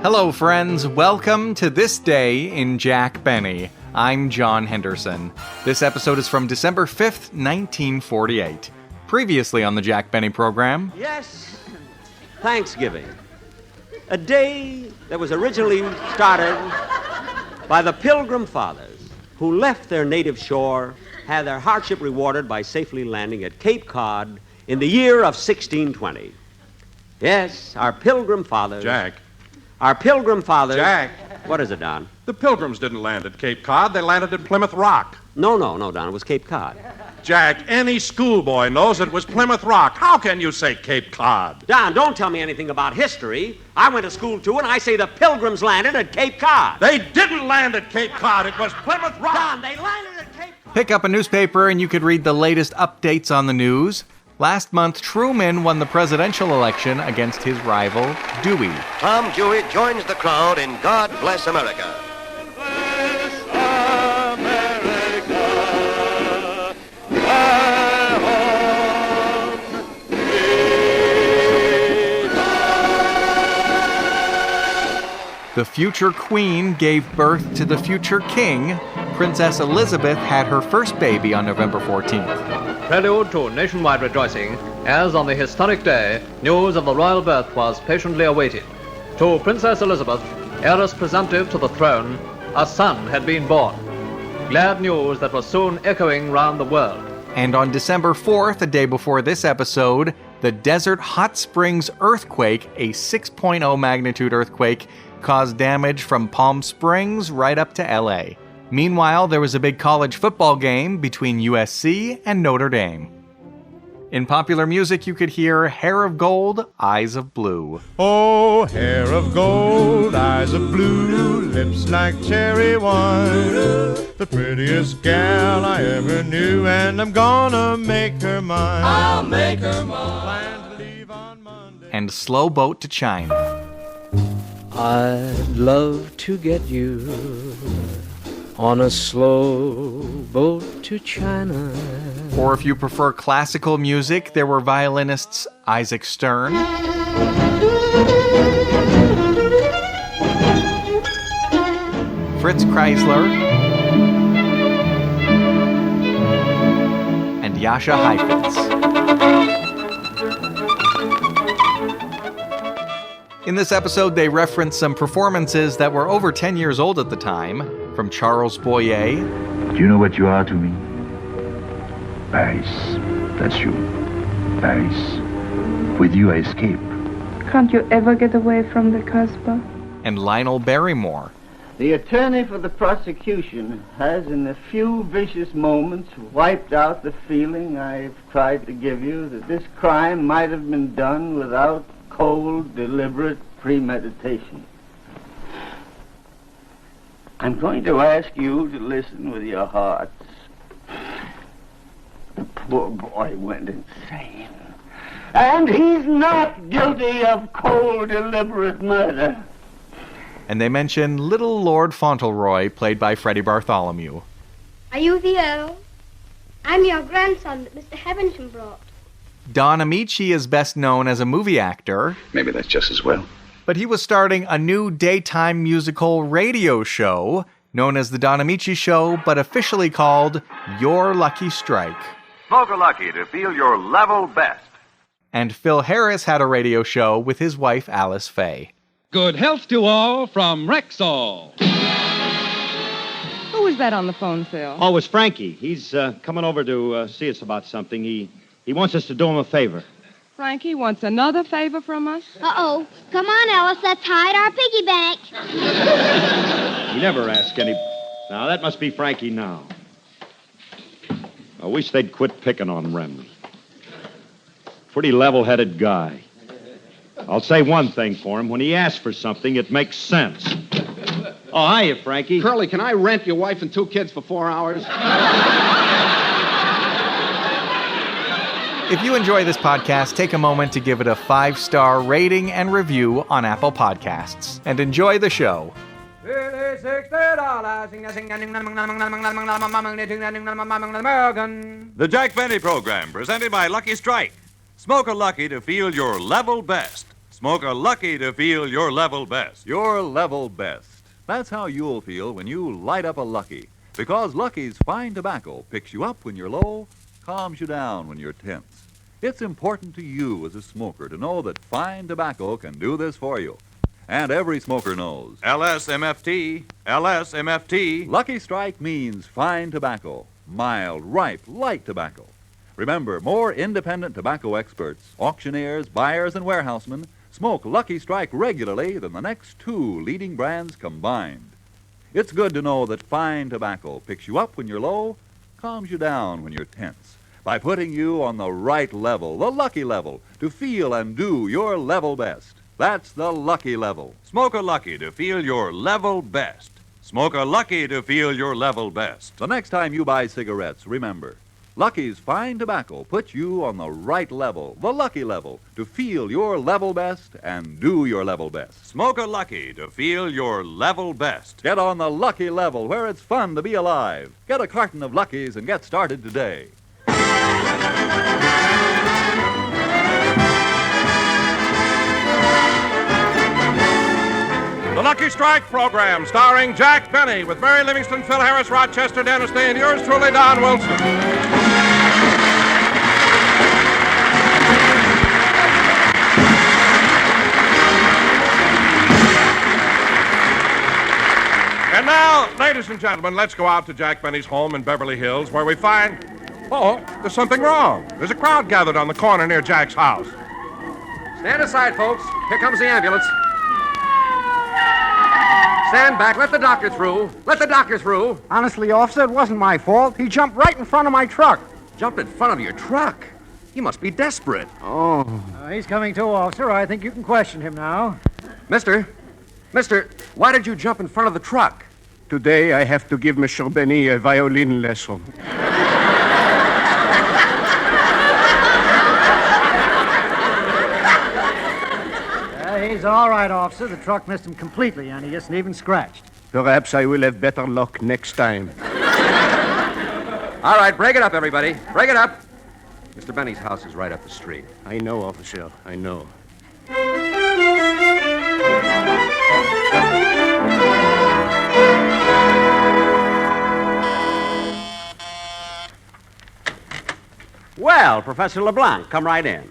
Hello, friends. Welcome to This Day in Jack Benny. I'm John Henderson. This episode is from December 5th, 1948. Previously on the Jack Benny program. Yes, Thanksgiving. A day that was originally started by the Pilgrim Fathers, who left their native shore, had their hardship rewarded by safely landing at Cape Cod in the year of 1620. Yes, our Pilgrim Fathers. Jack. Our Pilgrim Fathers. Jack. What is it, Don? The Pilgrims didn't land at Cape Cod. They landed at Plymouth Rock. No, Don. It was Cape Cod. Jack, any schoolboy knows it was Plymouth Rock. How can you say Cape Cod? Don, don't tell me anything about history. I went to school, too, and I say the Pilgrims landed at Cape Cod. They didn't land at Cape Cod. It was Plymouth Rock. Don, they landed at Cape Cod. Pick up a newspaper and you could read the latest updates on the news. Last month, Truman won the presidential election against his rival, Dewey. Tom Dewey joins the crowd in God Bless America. The future queen gave birth to the future king. Princess Elizabeth had her first baby on November 14th. Prelude to nationwide rejoicing, as on the historic day, news of the royal birth was patiently awaited. To Princess Elizabeth, heiress presumptive to the throne, a son had been born. Glad news that was soon echoing round the world. And on December 4th, a day before this episode, the Desert Hot Springs earthquake, a 6.0 magnitude earthquake, caused damage from Palm Springs right up to LA. Meanwhile, there was a big college football game between USC and Notre Dame. In popular music, you could hear Hair of Gold, Eyes of Blue. Oh, hair of gold, eyes of blue, lips like cherry wine. The prettiest gal I ever knew, and I'm gonna make her mine. I'll make her mine. Plan to leave on Monday. And Slow Boat to China. I'd love to get you on a slow boat to China. Or if you prefer classical music, there were violinists Isaac Stern, Fritz Kreisler, and Jascha Heifetz. In this episode, they reference some performances that were over 10 years old at the time, from Charles Boyer. Do you know what you are to me? Paris. That's you. Paris. With you, I escape. Can't you ever get away from the Casbah? And Lionel Barrymore. The attorney for the prosecution has, in a few vicious moments, wiped out the feeling I've tried to give you that this crime might have been done without cold, deliberate premeditation. I'm going to ask you to listen with your hearts. The poor boy went insane. And he's not guilty of cold, deliberate murder. And they mention Litte Lord Fauntleroy, played by Freddie Bartholomew. Are you the Earl? I'm your grandson that Mr. Hetherington brought. Don Ameche is best known as a movie actor. Maybe that's just as well. But he was starting a new daytime musical radio show known as The Don Ameche Show, but officially called Your Lucky Strike. Smoke Lucky to feel your level best. And Phil Harris had a radio show with his wife Alice Faye. Good health to all from Rexall. Who was that on the phone, Phil? Oh, it was Frankie. He's coming over to see us about something. He wants us to do him a favor. Frankie wants another favor from us? Uh-oh. Come on, Alice. Let's hide our piggy bank. He never asks any... Now, that must be Frankie now. I wish they'd quit picking on Rem. Pretty level-headed guy. I'll say one thing for him. When he asks for something, it makes sense. Oh, hiya, Frankie. Curly, can I rent your wife and 2 kids for 4 hours? If you enjoy this podcast, take a moment to give it a 5-star rating and review on Apple Podcasts. And enjoy the show. The Jack Benny Program, presented by Lucky Strike. Smoke a Lucky to feel your level best. Smoke a Lucky to feel your level best. Your level best. That's how you'll feel when you light up a Lucky. Because Lucky's fine tobacco picks you up when you're low, calms you down when you're tense. It's important to you as a smoker to know that fine tobacco can do this for you. And every smoker knows. LSMFT, LSMFT. Lucky Strike means fine tobacco. Mild, ripe, light tobacco. Remember, more independent tobacco experts, auctioneers, buyers, and warehousemen smoke Lucky Strike regularly than the next two leading brands combined. It's good to know that fine tobacco picks you up when you're low, calms you down when you're tense, by putting you on the right level, the Lucky level, to feel and do your level best. That's the Lucky level. Smoke a Lucky to feel your level best. Smoke a Lucky to feel your level best. The next time you buy cigarettes, remember, Lucky's fine tobacco puts you on the right level, the Lucky level, to feel your level best and do your level best. Smoke a Lucky to feel your level best. Get on the Lucky level where it's fun to be alive. Get a carton of Luckies and get started today. The Lucky Strike program, starring Jack Benny, with Mary Livingston, Phil Harris, Rochester, Dennis Day, and yours truly, Don Wilson. And now, ladies and gentlemen, let's go out to Jack Benny's home in Beverly Hills, where we find... Oh, there's something wrong. There's a crowd gathered on the corner near Jack's house. Stand aside, folks. Here comes the ambulance. Stand back. Let the doctor through. Let the doctor through. Honestly, officer, it wasn't my fault. He jumped right in front of my truck. Jumped in front of your truck? He must be desperate. Oh. He's coming too, officer. I think you can question him now. Mister, why did you jump in front of the truck? Today, I have to give Monsieur Benny a violin lesson. He's all right, officer. The truck missed him completely, and he isn't even scratched. Perhaps I will have better luck next time. All right, break it up, everybody. Break it up. Mr. Benny's house is right up the street. I know, officer. I know. Well, Professor LeBlanc, come right in.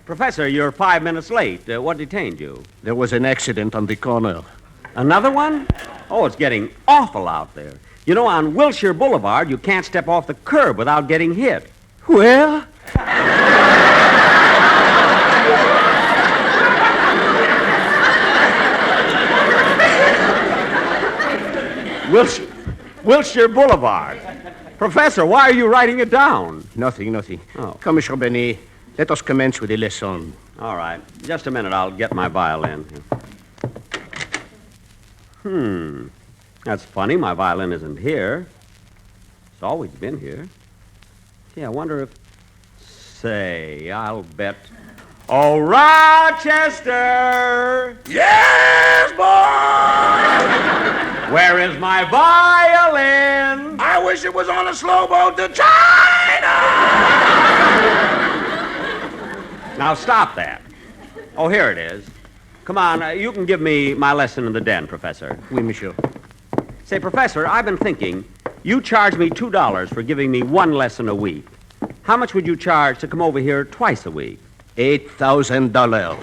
Professor, you're 5 minutes late. What detained you? There was an accident on the corner. Another one? Oh, it's getting awful out there. You know, on Wilshire Boulevard, you can't step off the curb without getting hit. Where? Wilshire Boulevard. Professor, why are you writing it down? Nothing. Oh. Come, Monsieur Benny. Let us commence with the lesson. All right. Just a minute. I'll get my violin. That's funny. My violin isn't here. It's always been here. Gee, I wonder if... Say, I'll bet... Oh, Rochester! Yes, boy! Where is my violin? I wish it was on a slow boat to China! Now, stop that. Oh, here it is. Come on, you can give me my lesson in the den, Professor. Oui, monsieur. Say, Professor, I've been thinking, you charge me $2 for giving me one lesson a week. How much would you charge to come over here twice a week? $8,000.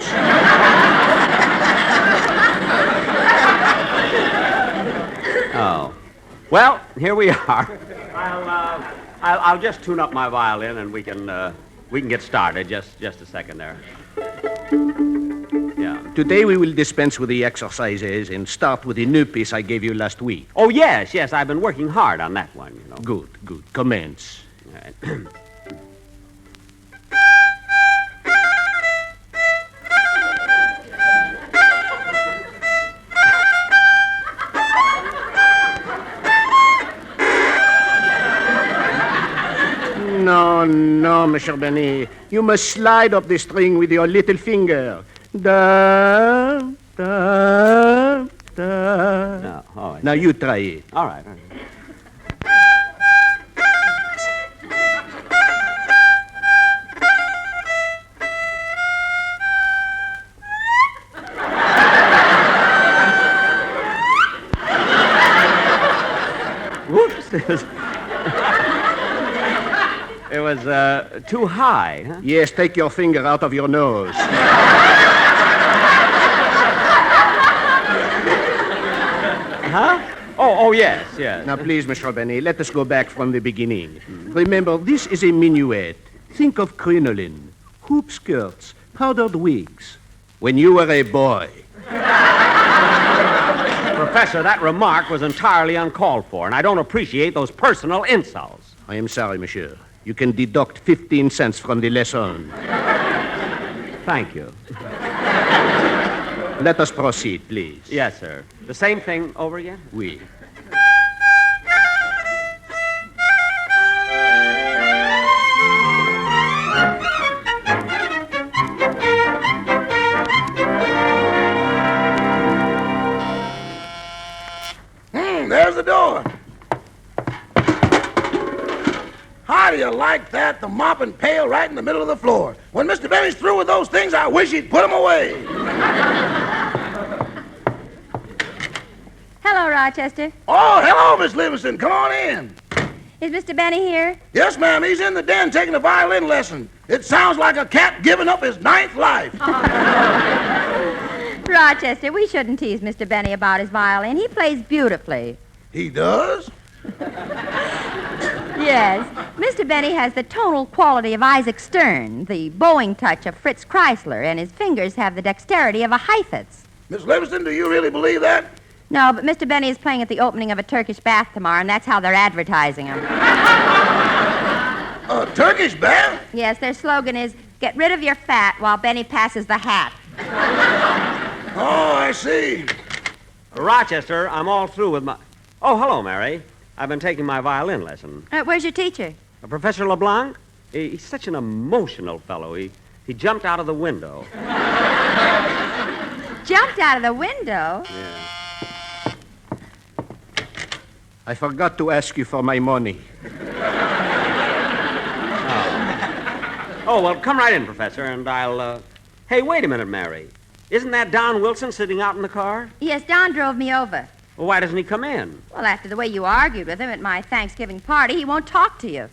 Oh. Well, here we are. I'll just tune up my violin and we can get started. Just a second there. Yeah. Today we will dispense with the exercises and start with the new piece I gave you last week. Oh, yes. I've been working hard on that one, you know. Good. Commence. All right. No, Monsieur Benny. You must slide up the string with your little finger. Da, da, da. No, all right. Now you try it. All right. It was too high, huh? Yes, take your finger out of your nose. Huh? Oh, yes. Now, please, Mr. Benny, let us go back from the beginning. Remember, this is a minuet. Think of crinoline, hoop skirts, powdered wigs. When you were a boy. Professor, that remark was entirely uncalled for, and I don't appreciate those personal insults. I am sorry, monsieur. You can deduct 15 cents from the lesson. Thank you. Let us proceed, please. Yes, sir. The same thing over again? Oui. There's the door. How do you like that? The mopping pail right in the middle of the floor. When Mr. Benny's through with those things, I wish he'd put them away. Hello, Rochester. Oh, hello, Miss Livingston. Come on in. Is Mr. Benny here? Yes, ma'am. He's in the den taking a violin lesson. It sounds like a cat giving up his 9th life. Rochester, we shouldn't tease Mr. Benny about his violin. He plays beautifully. He does? Yes. Mr. Benny has the tonal quality of Isaac Stern, the bowing touch of Fritz Kreisler, and his fingers have the dexterity of a Heifetz. Miss Livingston, do you really believe that? No, but Mr. Benny is playing at the opening of a Turkish bath tomorrow, and that's how they're advertising him. A Turkish bath? Yes, their slogan is, get rid of your fat while Benny passes the hat. Oh, I see. Rochester, I'm all through with my... Oh, hello, Mary. I've been taking my violin lesson. Where's your teacher? Professor LeBlanc? He's such an emotional fellow. He jumped out of the window. Jumped out of the window? Yeah. I forgot to ask you for my money. Oh, well, come right in, Professor, and I'll, Hey, wait a minute, Mary. Isn't that Don Wilson sitting out in the car? Yes, Don drove me over. Well, why doesn't he come in? Well, after the way you argued with him at my Thanksgiving party, he won't talk to you.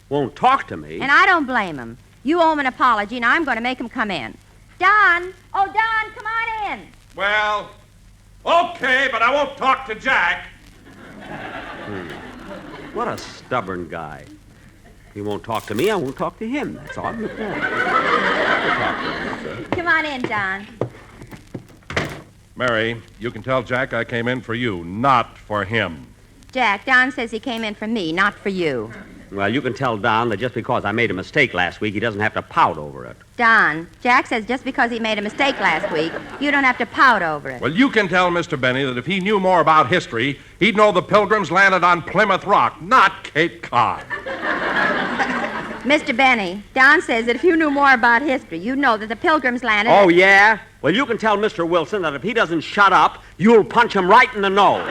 Won't talk to me? And I don't blame him. You owe him an apology, and I'm going to make him come in. Don! Oh, Don, come on in. Well, okay, but I won't talk to Jack. What a stubborn guy. He won't talk to me, I won't talk to him. That's all. Come on in, Don. Mary, you can tell Jack I came in for you, not for him. Jack, Don says he came in for me, not for you. Well, you can tell Don that just because I made a mistake last week, he doesn't have to pout over it. Don, Jack says just because he made a mistake last week, you don't have to pout over it. Well, you can tell Mr. Benny that if he knew more about history, he'd know the Pilgrims landed on Plymouth Rock, not Cape Cod. Mr. Benny, Don says that if you knew more about history, you'd know that the Pilgrims landed... Oh, yeah? Well, you can tell Mr. Wilson that if he doesn't shut up, you'll punch him right in the nose.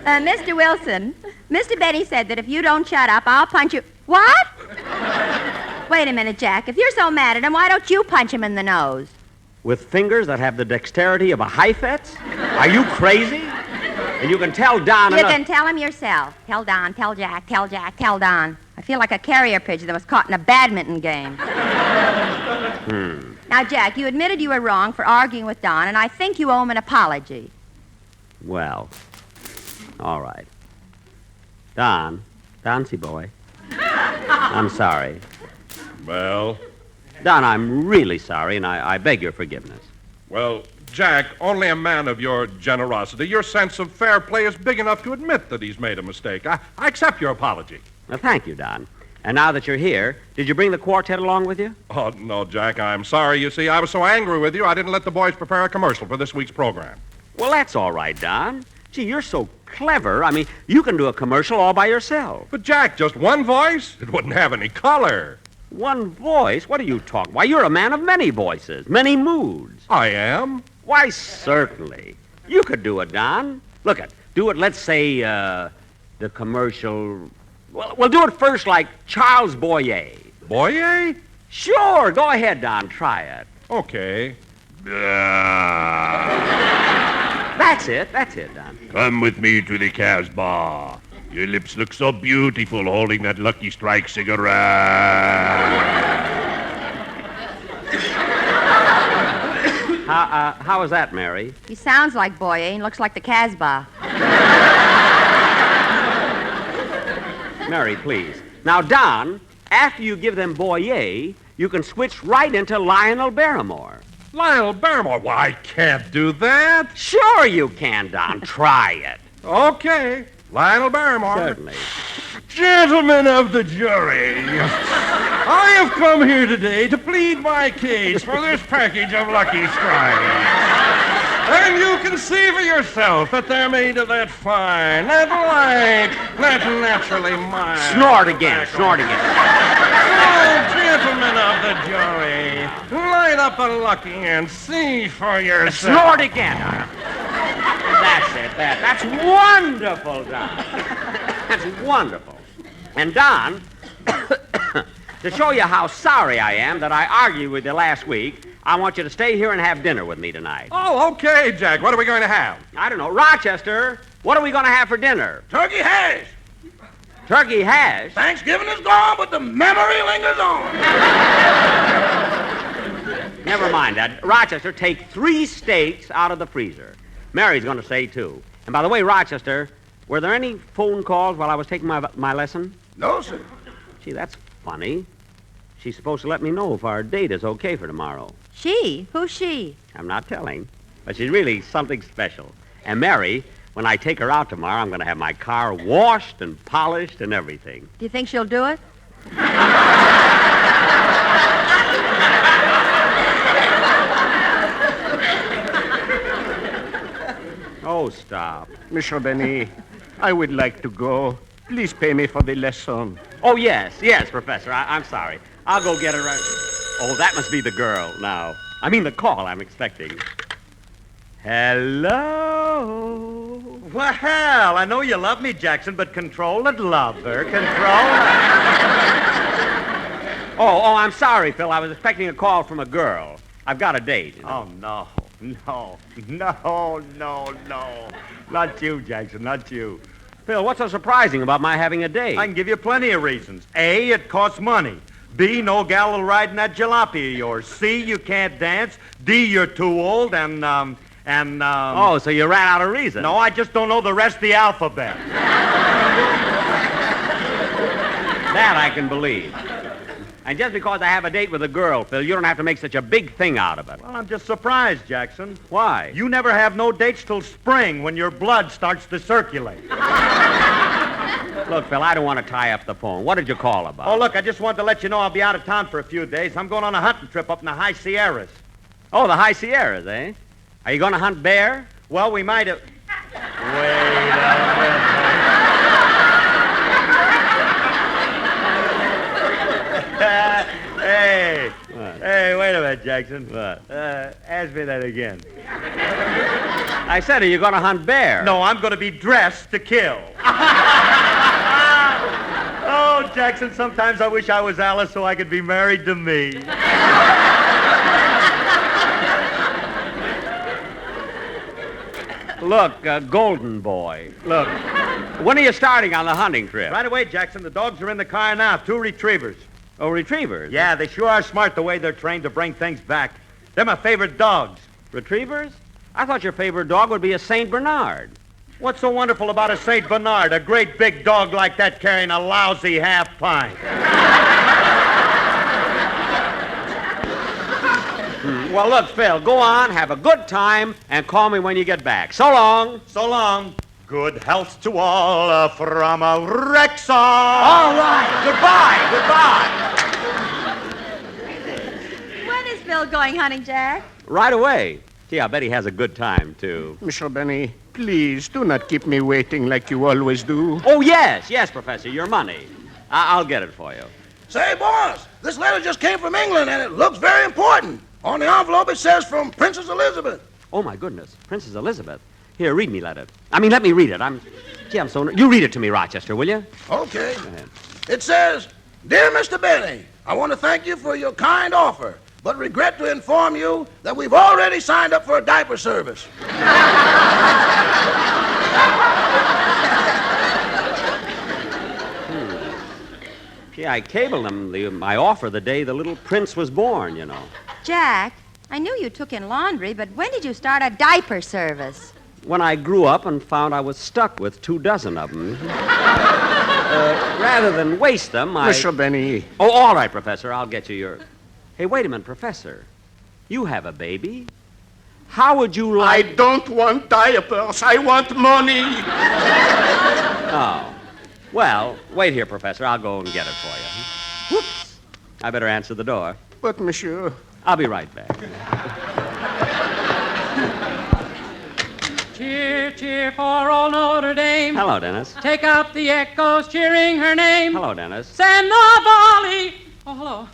Mr. Wilson, Mr. Benny said that if you don't shut up, I'll punch you... What? Wait a minute, Jack. If you're so mad at him, why don't you punch him in the nose? With fingers that have the dexterity of a Heifetz? Are you crazy? And you can tell Don... You can tell him yourself. Tell Don, tell Jack, tell Jack, tell Don. I feel like a carrier pigeon that was caught in a badminton game. Now, Jack, you admitted you were wrong for arguing with Don, and I think you owe him an apology. Well, all right. Doncy boy. I'm sorry. Well? Don, I'm really sorry, and I beg your forgiveness. Well, Jack, only a man of your generosity, your sense of fair play is big enough to admit that he's made a mistake. I accept your apology. Well, thank you, Don. And now that you're here, did you bring the quartet along with you? Oh, no, Jack, I'm sorry. You see, I was so angry with you, I didn't let the boys prepare a commercial for this week's program. Well, that's all right, Don. Gee, you're so clever. I mean, you can do a commercial all by yourself. But, Jack, just one voice? It wouldn't have any color. One voice? What are you talking? Why, you're a man of many voices, many moods. I am? Why, certainly. You could do it, Don. Look it. Do it, let's say, the commercial... Well, we'll do it first like Charles Boyer. Boyer? Sure. Go ahead, Don. Try it. Okay. That's it, Don. Come with me to the Casbah. Your lips look so beautiful holding that Lucky Strike cigarette. How is that, Mary? He sounds like Boye and looks like the Casbah. Mary, please. Now, Don, after you give them Boyer, you can switch right into Lionel Barrymore. Lionel Barrymore? Why, I can't do that. Sure you can, Don. Try it. Okay. Lionel Barrymore. Certainly. Gentlemen of the jury, I have come here today to plead my case for this package of Lucky Strikes. And you can see for yourself that they're made of that fine, that light, that naturally mild. Snort again. Oh, gentlemen of the jury, light up a Lucky and see for yourself. Snort again. That's it. That's wonderful, Don. That's wonderful. And Don, to show you how sorry I am that I argued with you last week, I want you to stay here and have dinner with me tonight. Oh, okay, Jack. What are we going to have? I don't know. Rochester, what are we going to have for dinner? Turkey hash. Turkey hash? Thanksgiving is gone, but the memory lingers on. Never mind that. Rochester, take 3 steaks out of the freezer. Mary's going to say 2. And by the way, Rochester, were there any phone calls while I was taking my lesson? No, sir. Gee, that's funny. She's supposed to let me know if our date is okay for tomorrow. She? Who's she? I'm not telling, but she's really something special. And Mary, when I take her out tomorrow, I'm going to have my car washed and polished and everything. Do you think she'll do it? Oh, stop. Mr. Benny, I would like to go. Please pay me for the lesson. Oh, yes, Professor. I'm sorry. I'll go get her right. Oh, that must be the girl now. I mean the call I'm expecting. Hello? Well, I know you love me, Jackson, but control it, lover. Control Oh, I'm sorry, Phil. I was expecting a call from a girl. I've got a date. Oh, no. Not you, Jackson, not you. Phil, what's so surprising about my having a date? I can give you plenty of reasons. A, it costs money. B, no gal will ride in that jalopy of yours. C, you can't dance. D, you're too old. Oh, so you ran out of reason. No, I just don't know the rest of the alphabet. That I can believe. And just because I have a date with a girl, Phil, you don't have to make such a big thing out of it. Well, I'm just surprised, Jackson. Why? You never have no dates till spring when your blood starts to circulate. Look, Phil, I don't want to tie up the phone. What did you call about? Oh, look, I just wanted to let you know I'll be out of town for a few days. I'm going on a hunting trip up in the High Sierras. Oh, the High Sierras, eh? Are you going to hunt bear? Well, we might have... Wait a minute. Hey, wait a minute, Jackson. What? Ask me that again. I said, are you going to hunt bear? No, I'm going to be dressed to kill. Oh, Jackson, sometimes I wish I was Alice so I could be married to me. Look, Golden Boy. Look, when are you starting on the hunting trip? Right away, Jackson. The dogs are in the car now. 2 retrievers. Oh, retrievers? Yeah, they sure are smart the way they're trained to bring things back. They're my favorite dogs. Retrievers? I thought your favorite dog would be a St. Bernard. What's so wonderful about a St. Bernard? A great big dog like that carrying a lousy half pint. Well, look, Phil, go on, have a good time, and call me when you get back. So long. So long. Good health to all from Rexall. All right. Goodbye. When is Bill going hunting, Jack? Right away. Gee, I bet he has a good time, too. Mr. Benny, please do not keep me waiting like you always do. Oh, yes, Professor, your money. I'll get it for you. Say, boss, this letter just came from England, and it looks very important. On the envelope, it says from Princess Elizabeth. Oh, my goodness. Princess Elizabeth. Here, read me let it. Let me read it. I'm so... You read it to me, Rochester, will you? Okay. It says, Dear Mr. Benny, I want to thank you for your kind offer. but regret to inform you that we've already signed up for a diaper service. Gee, I cabled them my offer the day the little prince was born, you know. Jack, I knew you took in laundry, but when did you start a diaper service? When I grew up and found I was stuck with 24 of them. Rather than waste them, I... Mr. Benny. Oh, all right, Professor. I'll get you your... Hey, wait a minute, Professor. You have a baby. How would you like... I don't want diapers. I want money. Oh. Well, wait here, Professor. I'll go and get it for you. Whoops. I better answer the door. But, monsieur... I'll be right back. Cheer, cheer for old Notre Dame. Hello, Dennis. Take out the echoes cheering her name. Hello, Dennis. Send the volley. Oh, hello.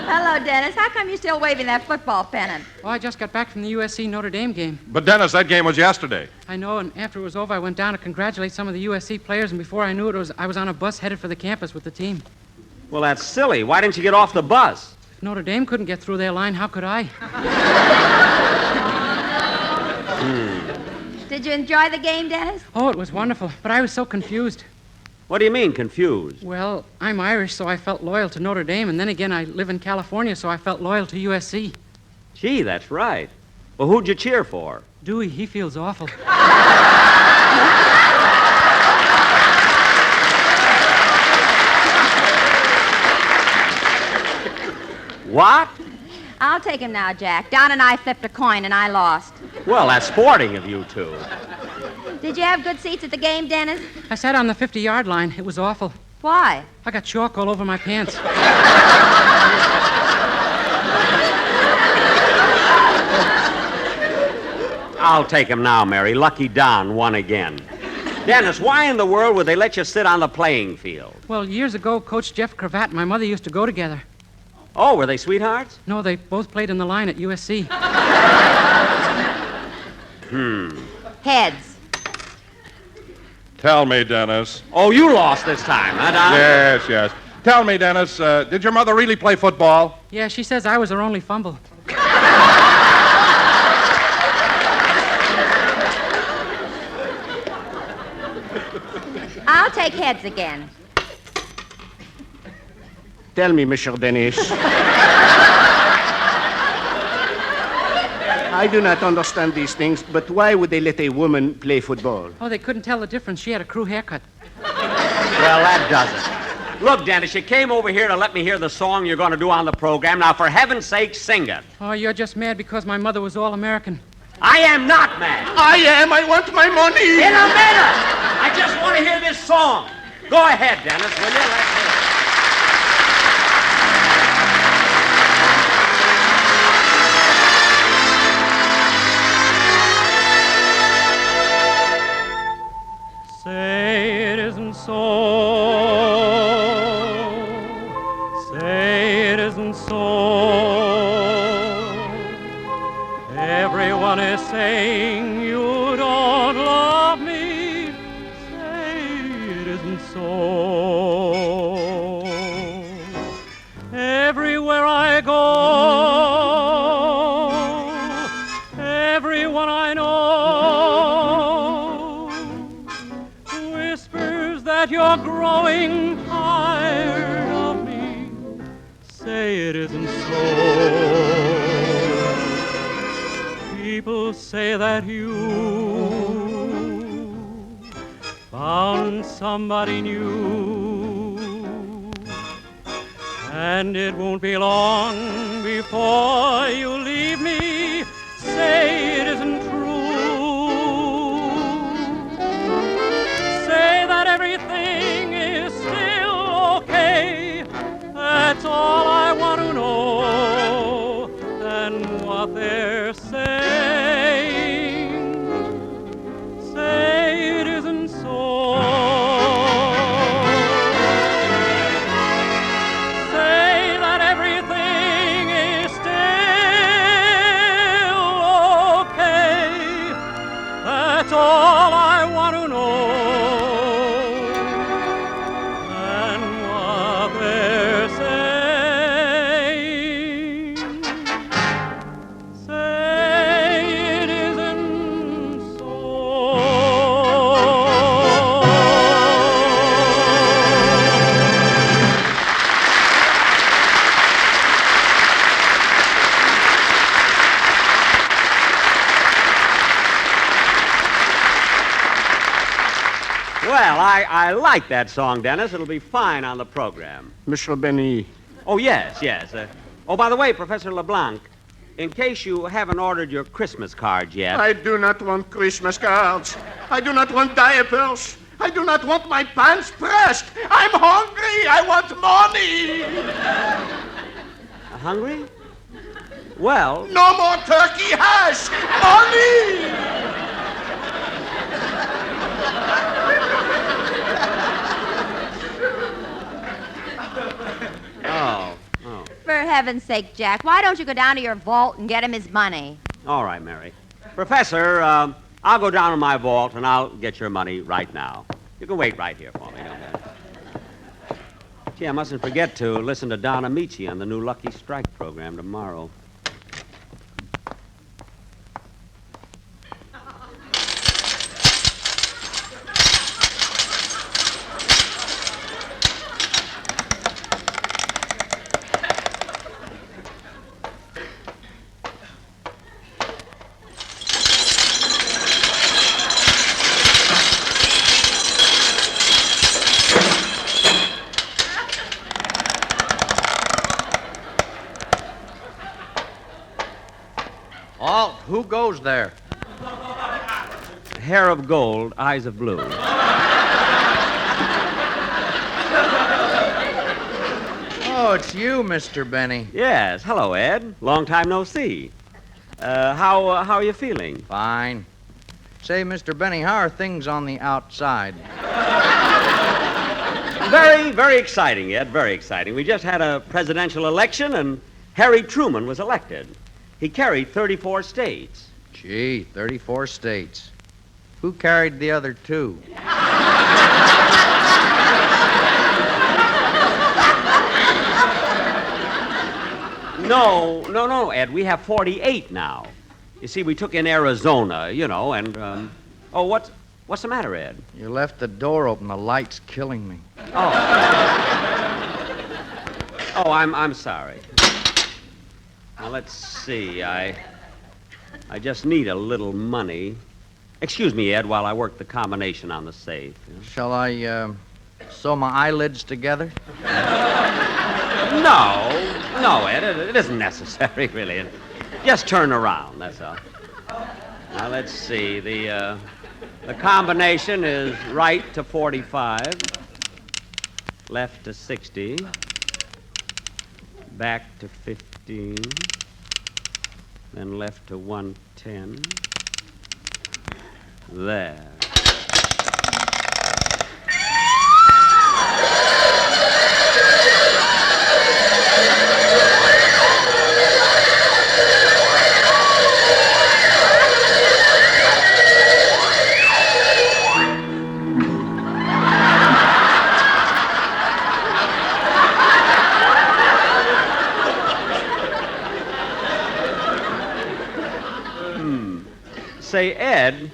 Hello, Dennis. How come you're still waving that football pennant? Oh, I just got back from the USC Notre Dame game. But, Dennis, that game was yesterday. I know, and after it was over, I went down to congratulate some of the USC players, and before I knew it, I was on a bus headed for the campus with the team. Well, that's silly. Why didn't you get off the bus? If Notre Dame couldn't get through their line, how could I? Did you enjoy the game, Dennis? Oh, it was wonderful, but I was so confused. What do you mean, confused? Well, I'm Irish, so I felt loyal to Notre Dame, and then again, I live in California, so I felt loyal to USC. Gee, that's right. Well, who'd you cheer for? Dewey, he feels awful. What? I'll take him now, Jack. Don and I flipped a coin, and I lost. Well, that's sporting of you two. Did you have good seats at the game, Dennis? I sat on the 50-yard line. It was awful. Why? I got chalk all over my pants. I'll take him now, Mary. Lucky Don won again. Dennis, why in the world would they let you sit on the playing field? Well, years ago, Coach Jeff Cravat and my mother used to go together. Oh, were they sweethearts? No, they both played in the line at USC. Heads. Tell me, Dennis. Oh, you lost this time, huh, Don? Yes. Tell me, Dennis, did your mother really play football? Yeah, she says I was her only fumble. I'll take heads again. Tell me, Monsieur Dennis. I do not understand these things, but why would they let a woman play football? Oh, they couldn't tell the difference. She had a crew haircut. Well, that does it. Look, Dennis, you came over here to let me hear the song you're going to do on the program. Now, for heaven's sake, sing it. Oh, you're just mad because my mother was all-American. I am not mad. I am. I want my money. In a minute. I just want to hear this song. Go ahead, Dennis, will you? Let's hear it. Say it isn't so. Say it isn't so. Everyone is saying you don't love me. Say it isn't so. Everywhere I go, everyone I know whispers that you're growing tired of me. Say it isn't so. People say that you found somebody new, and it won't be long before you leave me. Say it isn't true. Say that everything is still okay. That's all I want to know. And what they're saying, say it isn't so. Say that everything is still okay. That's all I want to know. And what they're saying, Well, I like that song, Dennis. It'll be fine on the program. Monsieur Benny. Oh, yes. Oh, by the way, Professor LeBlanc, in case you haven't ordered your Christmas cards yet. I do not want Christmas cards. I do not want diapers. I do not want my pants pressed. I'm hungry. I want money. Hungry? Well... No more turkey hash. Money! Oh. For heaven's sake, Jack, why don't you go down to your vault and get him his money? All right, Mary. Professor, I'll go down to my vault and I'll get your money right now. You can wait right here for me, okay? Gee, I mustn't forget to listen to Don Ameche on the new Lucky Strike program tomorrow. Who goes there? Hair of gold, eyes of blue. Oh, it's you, Mr. Benny. Yes. Hello, Ed. Long time no see. How are you feeling? Fine. Say, Mr. Benny, how are things on the outside? Very, very exciting, Ed. Very exciting. We just had a presidential election, and Harry Truman was elected. He carried 34 states. Gee, 34 states. Who carried the other 2? No, Ed. We have 48 now. You see, we took in Arizona, and, oh, what's the matter, Ed? You left the door open. The light's killing me. Oh, I'm sorry. Now, let's see. I just need a little money. Excuse me, Ed, while I work the combination on the safe. Shall I, sew my eyelids together? No, Ed, it isn't necessary, really. Just turn around, that's all. Now, let's see. The combination is right to 45, left to 60, back to 15, then left to 110. There. Say, Ed,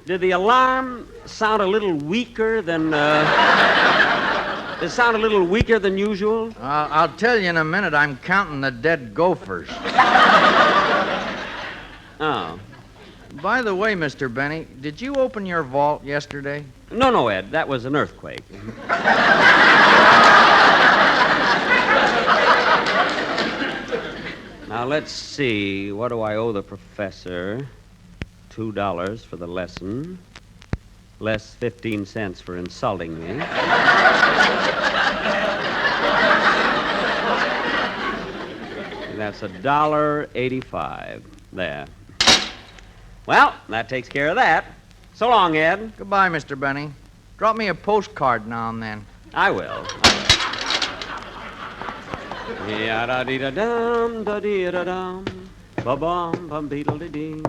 did the alarm sound a little weaker than, Did it sound a little weaker than usual? I'll tell you in a minute. I'm counting the dead gophers. Oh. By the way, Mr. Benny, did you open your vault yesterday? No, Ed. That was an earthquake. Now, let's see. What do I owe the professor? $2 for the lesson, less 15 cents for insulting me. That's $1.85. There. Well, that takes care of that. So long, Ed. Goodbye, Mr. Benny. Drop me a postcard now and then. I will. Ya-da-dee-da-dum, da-dee-da-dum, ba-bum, bum-beetle-dee-dee.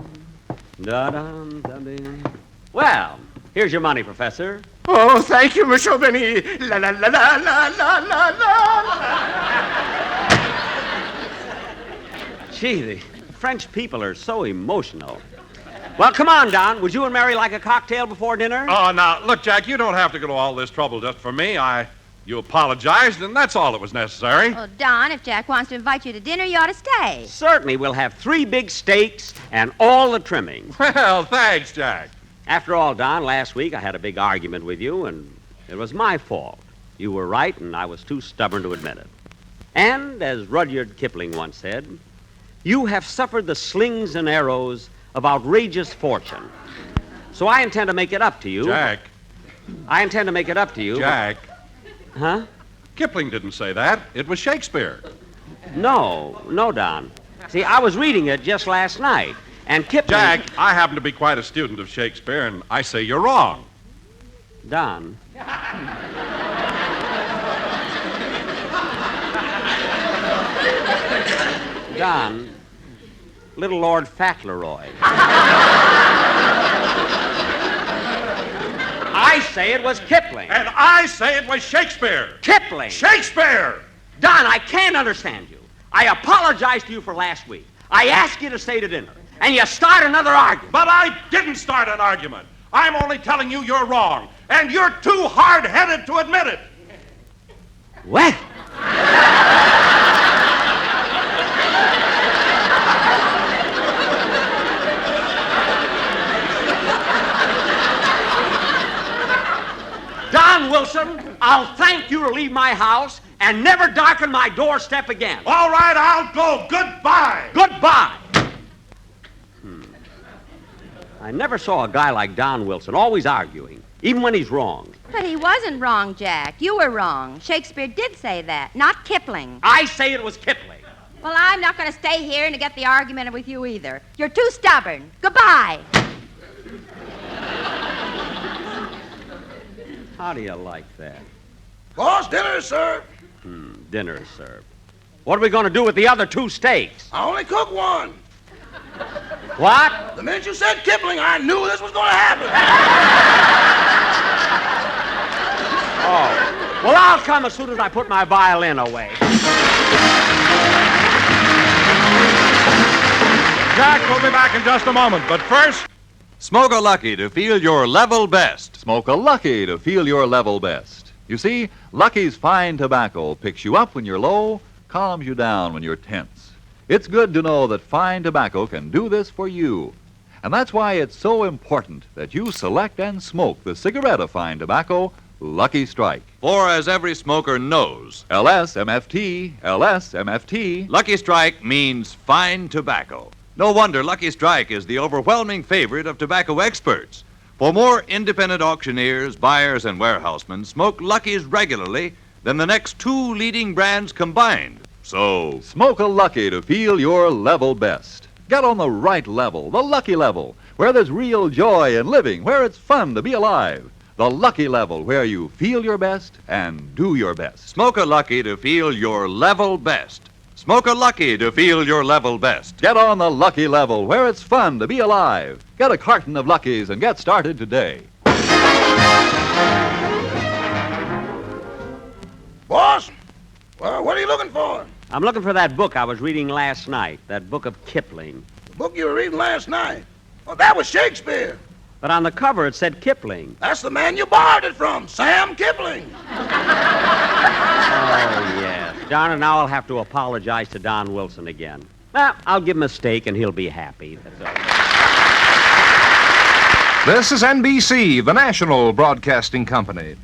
Da-dum-da-dum. Well, here's your money, Professor. Oh, thank you, Monsieur Benny. La la la la la la la la. Gee, the French people are so emotional. Well, come on, Don. Would you and Mary like a cocktail before dinner? Oh, now, look, Jack, you don't have to go to all this trouble just for me. You apologized, and that's all that was necessary. Well, Don, if Jack wants to invite you to dinner, you ought to stay. Certainly. We'll have 3 big steaks and all the trimmings. Well, thanks, Jack. After all, Don, last week I had a big argument with you, and it was my fault. You were right, and I was too stubborn to admit it. And, as Rudyard Kipling once said, you have suffered the slings and arrows of outrageous fortune. So I intend to make it up to you. Jack. I intend to make it up to you. Jack. Huh? Kipling didn't say that. It was Shakespeare. No, Don. See, I was reading it just last night, and Kipling... Jack, I happen to be quite a student of Shakespeare, and I say you're wrong. Don. Don, Litte Lord Fauntleroy. I say it was Kipling. And I say it was Shakespeare. Kipling. Shakespeare! Don, I can't understand you. I apologize to you for last week. I asked you to stay to dinner, and you start another argument. But I didn't start an argument. I'm only telling you you're wrong, and you're too hard-headed to admit it. What? Don Wilson, I'll thank you to leave my house and never darken my doorstep again. All right, I'll go. Goodbye. Goodbye. I never saw a guy like Don Wilson, always arguing, even when he's wrong. But he wasn't wrong, Jack. You were wrong. Shakespeare did say that, not Kipling. I say it was Kipling. Well, I'm not going to stay here and get the argument with you either. You're too stubborn. Goodbye. How do you like that? Boss, dinner is served. Dinner is served. What are we going to do with the other 2 steaks? I only cook one. What? The minute you said Kipling, I knew this was going to happen. Oh. Well, I'll come as soon as I put my violin away. Jack, we'll be back in just a moment, but first... Smoke a Lucky to feel your level best. Smoke a Lucky to feel your level best. You see, Lucky's fine tobacco picks you up when you're low, calms you down when you're tense. It's good to know that fine tobacco can do this for you. And that's why it's so important that you select and smoke the cigarette of fine tobacco, Lucky Strike. For as every smoker knows, LSMFT, LSMFT. Lucky Strike means fine tobacco. No wonder Lucky Strike is the overwhelming favorite of tobacco experts. For more independent auctioneers, buyers, and warehousemen smoke Lucky's regularly than the next 2 leading brands combined. So, smoke a Lucky to feel your level best. Get on the right level, the Lucky level, where there's real joy in living, where it's fun to be alive. The Lucky level, where you feel your best and do your best. Smoke a Lucky to feel your level best. Smoke a Lucky to feel your level best. Get on the Lucky level, where it's fun to be alive. Get a carton of Luckies and get started today. Boss, well, what are you looking for? I'm looking for that book I was reading last night, that book of Kipling. The book you were reading last night? Well, that was Shakespeare. But on the cover it said Kipling. That's the man you borrowed it from, Sam Kipling. Oh, yes. Darn it, now I'll have to apologize to Don Wilson again. Well, I'll give him a steak and he'll be happy. That's all. This is NBC, the national broadcasting company.